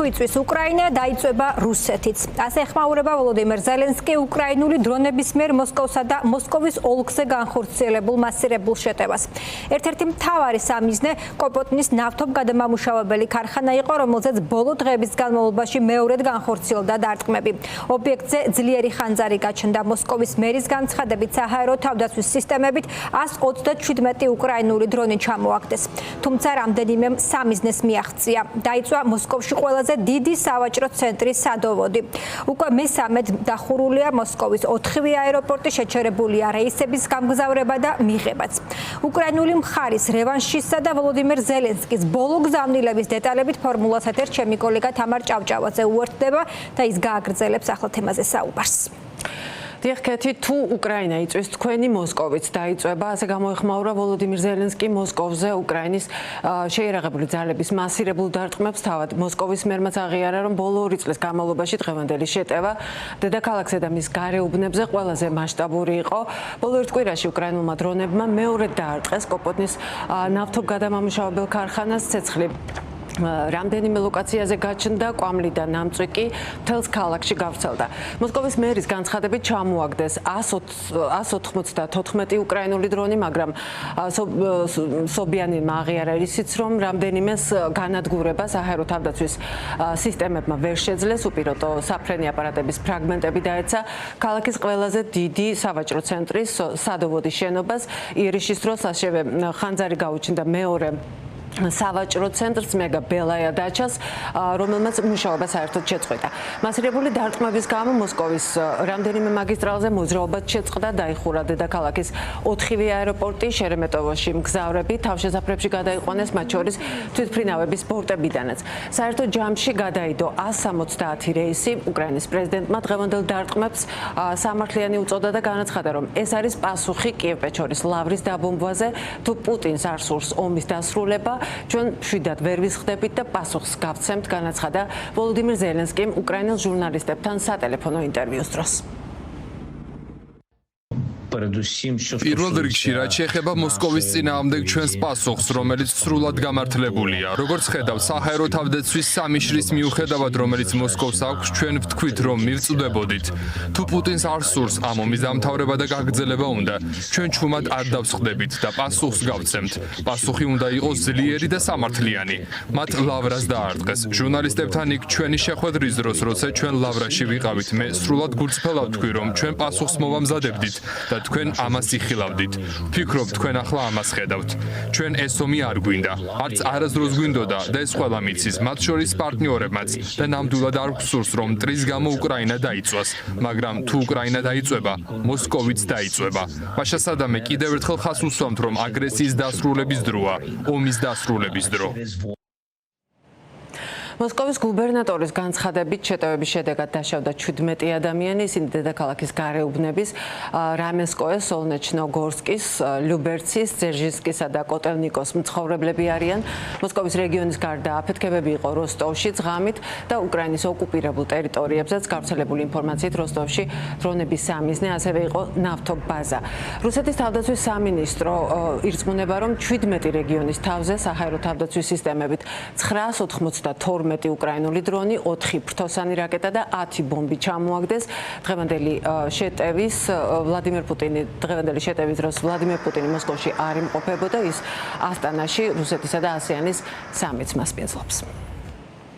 თუ იწვის უკრაინა, დაიწვება რუსეთიც. ასე ეხმაურება ვოლოდიმირ ზელენსკი უკრაინული დრონების მიერ მოსკოვსა და მოსკოვის ოლქზე განხორციელებულ მასირებულ შეტევას. ერთ-ერთი მთავარი სამიზნე კოპოტნის ნავთობგადამამუშავებელი ქარხანა იყო, რომელზეც ბოლო დღეების განმავლობაში მეორედ განხორციელდა დარტყმები. ობიექტზე ძლიერი ხანძარი გაჩნდა. მოსკოვის მერის განცხადებით, საჰაერო თავდაცვის სისტემებით 127 უკრაინული დრონი ჩამოაგდეს. თუმცა რამდენიმე სამიზნეს მიაღწია. დაიწვა მოსკოვში ყველაზე დიდი სავაჭრო ცენტრი სადოვოდი. უკვე მესამედ დახურულია მოსკოვის 4-ვე აეროპორტი, შეჩერებულია რეისების გამგზავრება და მიღებაც. უკრაინული მხარის რევანშისა და ვოლოდიმირ ზელენსკის ბოლო გზავნილების დეტალებით ფორმულას ეთერს ჩემი კოლეგა თამარ ჭავჭავაძე უერთდება და ის გააგრძელებს ახლა თემაზე საუბარს. დიახ, თუ უკრაინა იწვის, თქვენი მოსკოვიც დაიწვება, ასე გამოეხმაურა ვოლოდიმირ ზელენსკი მოსკოვზე უკრაინის შეიარაღებული ძალების მასირებულ დარტყმებს. თავად მოსკოვის მერმაც აღიარა, რომ ბოლო 2 წლის განმავლობაში დღევანდელი შეტევა დედაქალაქზე და მის გარეუბნებზე ყველაზე მასშტაბური იყო. ბოლო 1 კვირაში უკრაინულმა დრონებმა მეორედ დაარტყეს კოპოტნის ნავთობგადამამუშავებელ ქარხანას. ცეცხლი რამდენიმე ლოკაციაზე გაჩნდა, კვამლი და ნამწვიკი მთელს ქალაქში გავრცელდა. მოსკოვის მერის განცხადებით ჩამოაგდეს 194 უკრაინული დრონი, მაგრამ სობიანინმა აღიარა ისიც, რომ რამდენიმეს განადგურება საჰაერო თავდაცვის სისტემებმა ვერ შეძლეს, უპირატო საფრენი აპარატების ფრაგმენტები დაეცა ქალაქის ყველაზე დიდი სავაჭრო ცენტრის სადოვოდის შენობას. იერიშის დროს ასევე ხანძარი გაუჩნდა მეორე სავაჭრო ცენტრს მეგა ბელაია დაჩას, რომელმაც მუშაობა საერთოდ შეწყვეტა. მასირებული დარტყმების გამო მოსკოვის რამდენიმე მაგისტრალზე მოძრაობაც შეწყდა, დაიხურა დედაქალაქის 4-ვე აეროპორტი, შერემეტოვოში მგზავრები თავშესაფრებში გადაიყვანეს, მათ შორის თვითმფრინავების ბორტებიდანაც. საერთო ჯამში გადაიდო 170 რეისი. უკრაინის პრეზიდენტმა დღევანდელ დარტყმებს სამართლიანი უწოდა და განაცხადა, რომ ეს არის პასუხი კიევ-პეჩორის ლავრის დაბომბვაზე. თუ პუტინს არ სურს ომის დასრულება, ჩვენ მშვიდად ვერ ვისხდებით და პასუხს გავცემთ, განაცხადა ვოლოდიმირ ზელენსკიმ უკრაინელ ჟურნალისტებთან სატელეფონო ინტერვიუს დროს. პირველ რიგში, რაც შეეხება მოსკოვის წინააღმდეგ ჩვენს პასუხს, რომელიც სრულად გამართლებულია. როგორც ხედავთ, საჰაერო თავდაცვის სამიშრის მიუხედავად, რომელიც მოსკოვს აქვს, ჩვენ ვთქვით, რომ მივწვდებოდით. თუ პუტინს არ სურს ამ ომის დამთავრება და გაგრძელება უნდა, ჩვენ ჩუმად არ დავსხდებით და პასუხს გავცემთ. პასუხი უნდა იყოს ძლიერი და სამართლიანი. მათ ლავრას დაარტყეს. ჟურნალისტებთან იქ ჩვენი შეხვედრის დროს, როცა ჩვენ ლავრაში ვიყავით, მე სრულად გულწრფელად ვთქვი, რომ ჩვენ პასუხს მოვამზადებდით და თქვენ ამას იხილავდით. ვფიქრობ, თქვენ ახლა ამას ხედავთ. ჩვენ ეს ომი არ გვინდა, არც არასდროს გვინდოდა და ეს ყველა მიცის, მათ შორის პარტნიორებმაც და ნამდვილად არ გვსურს, რომ მტრის გამო უკრაინა დაიწვას, მაგრამ თუ უკრაინა დაიწვება, მოსკოვიც დაიწვება. პაშა სადამე კიდევ ერთხელ ხაზს უსვამთ, რომ აგრესიის დასრულების დროა, ომის დასრულების დრო. მოსკოვის გუბერნატორის განცხადებით შეტევების შედეგად დაშავდა 17 ადამიანი, ისინი დედაქალაქის გარეუბნების რამესკოეს, ოლნეჩნოგორსკის, ლიუბერცის, ძერჟინსკისა და კოტელნიკოს მცხოვრებლები არიან. მოსკოვის რეგიონის გარდა აფეთქებები იყო როსტოვშიც, ღამით და უკრაინის ოკუპირებულ ტერიტორიებზეც. გავრცელებული ინფორმაციით როსტოვში დრონების სამიზნე, ასევე იყო ნავთობბაზა. რუსეთის თავდაცვის სამინისტრო ირწმუნება, რომ 17 რეგიონის თავზე საჰაერო თავდაცვის სისტემებით 992 უკრაინული დრონი, 4 ფრთოსანი რაკეტა და 10 ბომბი ჩამოაგდეს. დღევანდელი შეტევის დროს ვლადიმერ პუტინი მოსკოვში არ იმყოფებოდა, ის ასტანაში რუსეთისა და ასეანის სამიც მასპინძლობს.